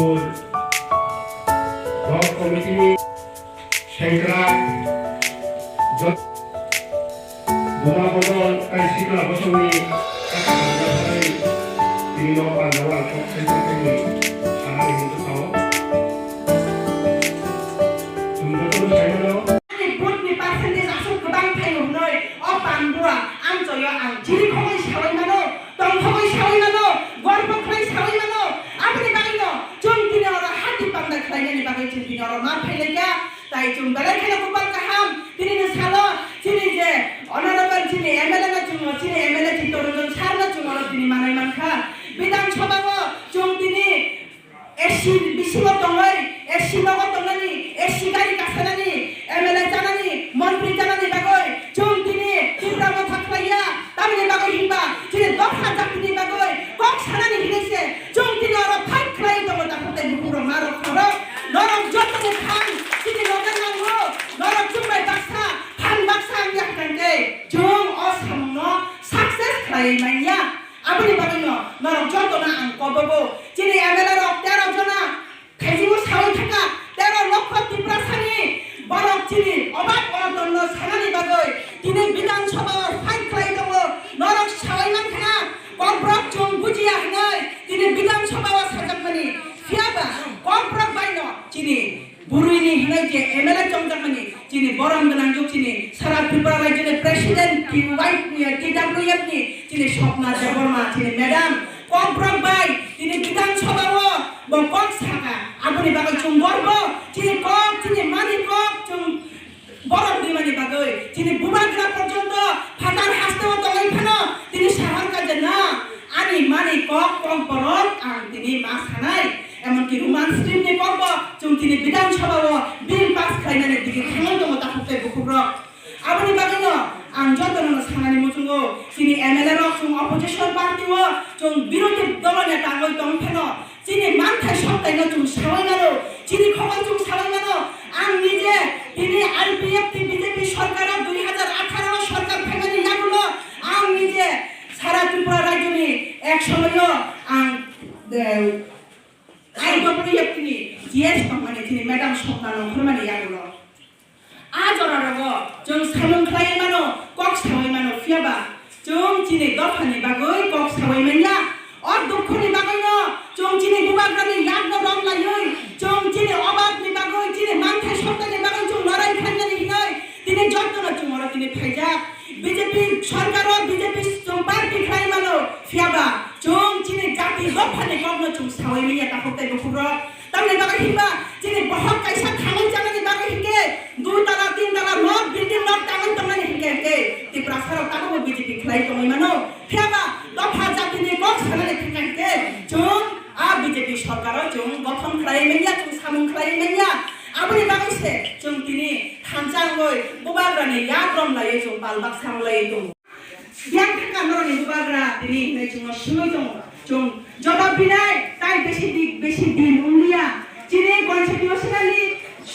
Timur Blok Komiti Sengkrak Jot Buma Bodol Kaisikla Bosoni Kakak Bosoni Dino Pandawal Kok Sengkrak Sanari Untuk Tahu Untuk Terus Saya Mano Ni percentage asuk kebang tayo noy o pandua am joyo ang jiri khoi sawai mano tong khoi sawai mano gorpo khoi sawai mano apni bagai no jom tine ora hati panda khlaina ni bagai jom tine ora ma phailega tai jom balai khela kupal kaham tine ne salo tine je honorable tine MLA na jom tine MLA jitor jom sarna jom ora tine manai mankha বিধান সভাগো জম tine AC বিসিমো tongoi AC logo tongani AC gari kasanani MLA janani মন্ত্রী জানানি বাগৈ জম tine তিনরাম থাকলাইয়া তামিনে বাগৈ Hiba tine দফা জাতিনি বাগৈ cock সানানি হিনেছে জম tine আর fight খাই দম তাকতে বুকুর মারো খরো নরম যতনে খান tine লগা নাঙ্গো নরম চুমাই বাক্সা ফান বাক্সা আমিয়া কানকে জম অসামনো সাকসেস খাই মাইয়া আপনি বাগৈ ন নরম যতনা আং কবগো tine MLA রক 13 জনা খাইজিমু সাউই থাকা 13 লক্ষ ত্রিপুরা সানি বরক tine অবাক অনতন্ন সানানি বাগৈ tine বিধানসভা ফাইট খাই দম নরক সাউই মানখানা কমপ্রক জম বুজিয়া হনাই tine বিধানসভা সাজাকমানি ফিয়াবা কমপ্রক বাইন tine বুরুইনি হনাই যে MLA জমজাকমানি tine বরম গনাং জক tine সারা ত্রিপুরা রাজ্যের প্রেসিডেন্ট কি ওয়াইফ নি TWF নি tine Swapna Debbarma tine madam কমপ্রক বাই tine বিধানসভা কক সাকা আপনি বাগৈ জম গর্ব tine কক tine মানি কক জম বরম দিমানি বাগৈ tine বুবাগ্রা পর্যন্ত ফাটার হাসতেও তলাই ফানো tine সাহার কাজে না আনি মানি কক কম পরন আং tine মা সানাই এমনকি রোমান স্ট্রিম নি করব জম tine বিধানসভা বিল পাস খাইনানি দিকে থাঙ্গাই দম তাকতে বুকুব্র আপনি বাগৈ ন আং যতন সানানি মুচুঙ্গো tine MLA রক জম অপোজিশন পার্টি ও জম বিরোধী দল নেতা ওই দম ফেনো tine মানথাই সপ্তাহে ন জম সাওয়াই মানো tine খবর জম সাওয়াই মানো আং নিজে tine RPF বিজেপি সরকার 2018 সরকার ফেমানি লাগুলো আং নিজে সারা ত্রিপুরা রাজ্যনি এক সময় আং IWF নি জিএস কোম্পানি tine ম্যাডাম সপ্তাহ ফেমানি লাগুলো আজ অরারগো জম সামুং খাই মানো কক সাওয়াই মানো ফিয়াবা জম tine দফানি বাগৈ কক সাওয়াই মাইয়া অর দুঃখনি বাগৈ ন জম tine বুবাগ্রানি লাগনো রং লাইই জম tine অবাক নি বাগৈ tine মানথাই সপ্তাহে বাগৈ জম লড়াই খাইনানি হিনাই tine যতন জমরা tine ফাইজা বিজেপি সরকার বিজেপি জম পার্টি খাই মানো ফিয়াবা জম tine জাতি দফানি কগ্ন জম সাওয়াই মাইয়া তাকতে বুকুর তামনে বাগৈ হিবা tine বহক কাইসা থাঙ্গাই জানানি বাগৈ হিকে 2 তলা 3 তলা নট বিল্ডিং নট টাঙ্গাই তংনানি হিকে কে ত্রিপুরা সরকার তাকো বিজেপি খাই তমাই মানো ফিয়াবা দফা জাতিনি কক সানানি হিকে জম বিজেপি সরকার জম গঠন খাই মাইয়া জম সামুং খাই মাইয়া আপনি বাগৈছে জম tine থানচাঙ্গই বুবাগ্রানি ইয়াগ্রম লাইয়ে জম বালবাক সামলাই দম ইয়াং থাকা নরনি বুবাগ্রা tine হিনাই জম সিমই দম জম জবাব বিনাই তাই বেশি দিন উলিয়া tine কনস্টিটিউশনালি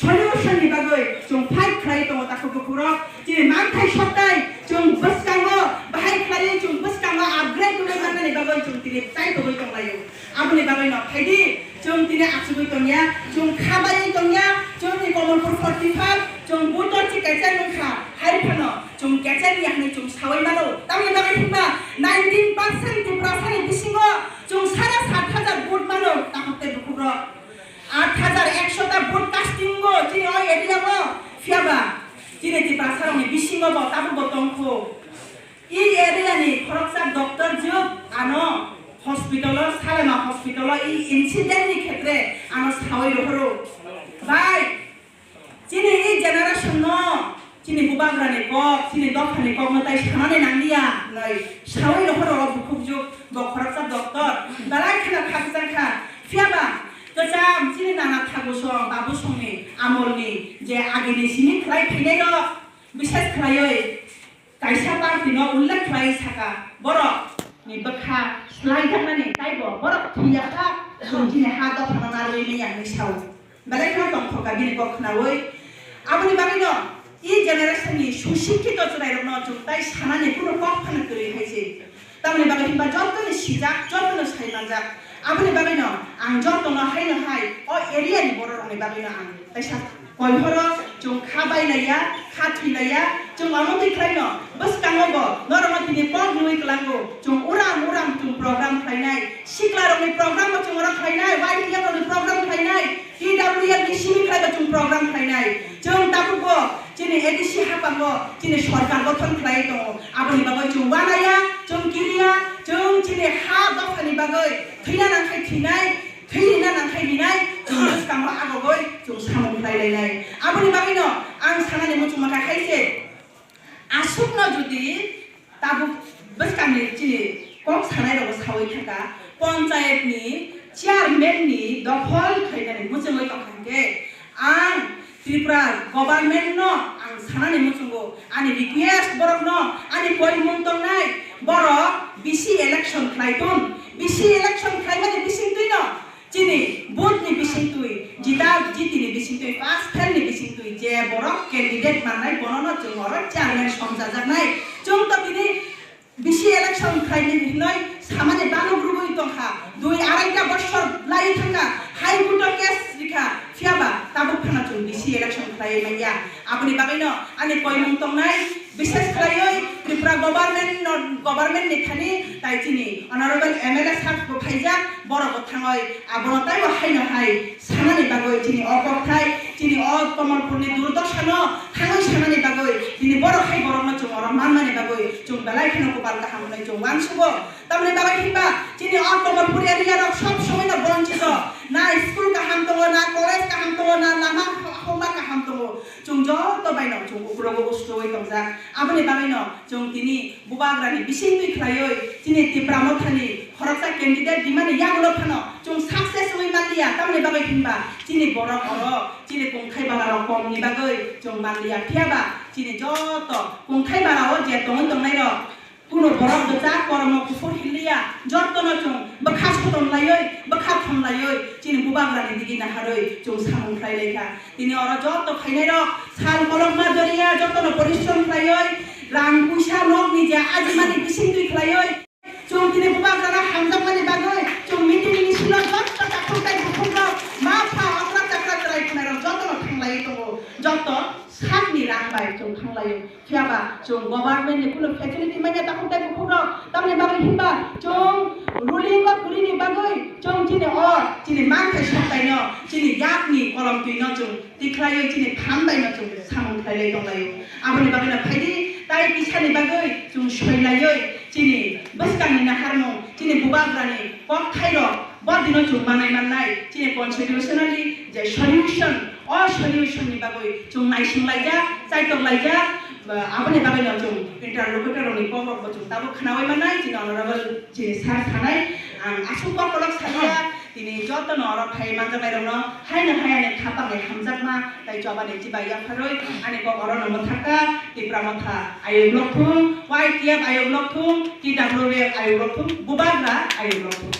সলিউশন নি বাগৈ জম ফাইট খাই দম তাকো বুকুর tine মানথাই সপ্তাহে জম বসকাঙ্গো বাহাই খাই জম বসকাঙ্গো আপগ্রেড করে মাননি বাগৈ জম tine তাই তো বই তংলাইও আপনি বাগৈ ন ফাইদি জম tine আসুবই তংয়া জম খাবাই তংয়া জম ni কমলপুর 45 জম বুতর চি কেচেন নখা হাইফানো জম কেচেন ইয়াহনি জম সাওয়াই মানো তামনি বাগৈ হিবা 19% ত্রিপুরাসানি বিসিঙ্গো জম 7,500 ভোট মানো তাকতে বুকুর 8,100 টা ভোট কাস্টিংগো tine ওই এরিয়াবো ফিয়াবা tine ত্রিপুরাসানি বিসিঙ্গো ব তাবো বতংখো এই এরিয়ানি খরকসা ডক্টর জব আনো হসপিটাল সালেমা হসপিটাল এই ইনসিডেন্টনি ক্ষেত্রে আনো সাওয়াই রহরো ভাই tine এই জেনারেশন ন tine বুবাগ্রানি কক tine দফানি কক মতাই সানানি নাংলিয়া নাই সাওয়াই রহরো বুকুবজুক ব খরকসা ডক্টর দালাই খানা খাকজাখা ফিয়াবা গজাম tine নানা থাগোসং বাবুসংনি আমলনি যে আগেনি সিনি খাই ফাইনাই র বিশেষ খাইই কাইসা পার্টি ন উল্লেখ খাই থাকা বড় ni bakha slai thangani taibo borok thiya kha tine ha do phana roi ni yang ni sau balai kha tong khoka bini kokna oi আপনি বাগৈ ন এই জেনারেশননি সুশিক্ষিত চলাই রক ন জুতাই সানানি পুরো কক ফানা করি খাইছে তামনি বাগৈ Hiba যতনি সিজাক যতনি সাইমানজাক aboni bagai no ang joto no hai no hai o area ni borok ni bagai no ang taisa koi horo jong khabai laya khatui laya jong amoti khlai no bas kangobo norma tini pog nui klango jong uram tum program khlainai sikla rok ni program bo jong ora khlainai YTF rok ni program khlainai TWL ni simi khlai bo jong program khlainai jong tabubo jini edisi hapango jini sorkar gotong khlai to aboni bagai jong wanaya jong kiria jong jini ha dofani bagai thina nang khai thinai thina nang khai binai jong bas kango agogoi jong samong khlai lainai aboni bagai no ang sanani mo jong maka khaise asukno jodi tabu bas kanni jini kok sanai rok sawi thaka panchayat ni chairman ni dofal khainani mo jong oi tongkhange ang Tripura government no ang sanani musungo ani request borok no ani koi mungtong nai borok BC election khlaiton BC election khlaimani bising tui no chini booth ni bising tui jita jiti ni bising tui pass fail ni bising tui je borok candidate manai bonono jong oro chairman somjajak nai jong to bini BC election khlaini hinoi samane banu gruboi tongkha 2-2.5 বছর লাই থাকা high court case লিখা ফিয়াবা তাবো ফানা চুন BC election khlai maya apni bagai no ani koimung tongnai বিশেষ khlaioi Tripura government ni thani tai chini honorable MLA sab ko phaijak borok thangoi abono tai bo haino hai sanani bagoi chini okokthai chini o Kamalpur ni durdasha no thangai sanani bagoi chini borok hai borok no chung oro manmani bagoi chung belai khano ko balka hamnai chung wansugo tamni bagai himba chini o Kamalpur area rok sob সময় না বঞ্চিত না school কাহাম দङ না college কাহাম দङ না লাमा হমা কাহাম দङ जों जत बायनो जों उग्रबो बुस्थुयै दंजा आबनि बायनो जों तिनि बुबाग्रानि बिसिंनि ख्लायै तिनि तिप्रा मथानि खरसा कैंडिडेट दिमानि यागलो फानो जों सक्सेस मै मालिया तामनि बागै थिनबा तिनि बरक अरो तिनि कुंखाय बाला रकमनि बागै जों मालिया थियाबा तिनि जत कुंखाय बालाओ जे दंनाय र कुनो बरक दजा करम कुफुर हिलिया जतनो जों बखा सतमलायै बखा थमलायै तिनि बुबाग्रानि दिगिना हारै जों सामं ख्लायलायखा तिनि अर जत फायनाय र साल कलम मादरिया जतनो परिश्रम ख्लायै रां पुसा नगनि जे आजिमानि बिसिंदुइ ख्लायै जों तिनि बुबाग्राना हामजामानि बागै जों मिटिंनि सिलो जत ताखुंटाय बुखुंग मा फा अक्रा ताक्रा तराय खुनाय र जतनो थांलायै दङ जत सातनि रां बाय जों थांलायै थियाबा जों गभर्नमेन्ट नि कुनो फेसिलिटी माने ताखुंटाय बुखुंग तामनि बागै हिमबा जों रुलिंग ब पुरिनि बागै जों तिनि मानथाय सप्तायनो तिनि याकनि कलम तुइनो जों तिख्लायै तिनि फानबायनो जों सामं ख्लायलाय दंलायो आबनि बागैनो फायदि ताय तिसानि बागै जों सयलायै तिनि बसकानि नाहारमो तिनि बुबाग्रानि ककथायरो बदिनो जों बानाय माननाय तिनि कन्स्टिट्यूशनली जे सल्यूशन नि बागै जों नायसिंलायजा चाइटलायजा आबनि बागैनो जों इंटरलोकेटरनि कमरब जों ताबो खनावै माननाय तिनि अनरेबल तिनि सार थानाय आं आसुक कलक सालिया तिनि जतन अर फाय मानजा बायरनो हायनो हायाने खापाङै हामजाकमा ताइ जबानि जिबाया फारै आनि क अर नम थाका तिप्रा मथा आयोग लखुं YTF आयोग लखुं TWL आयोग लखुं बुबाग्रा आयोग लखुं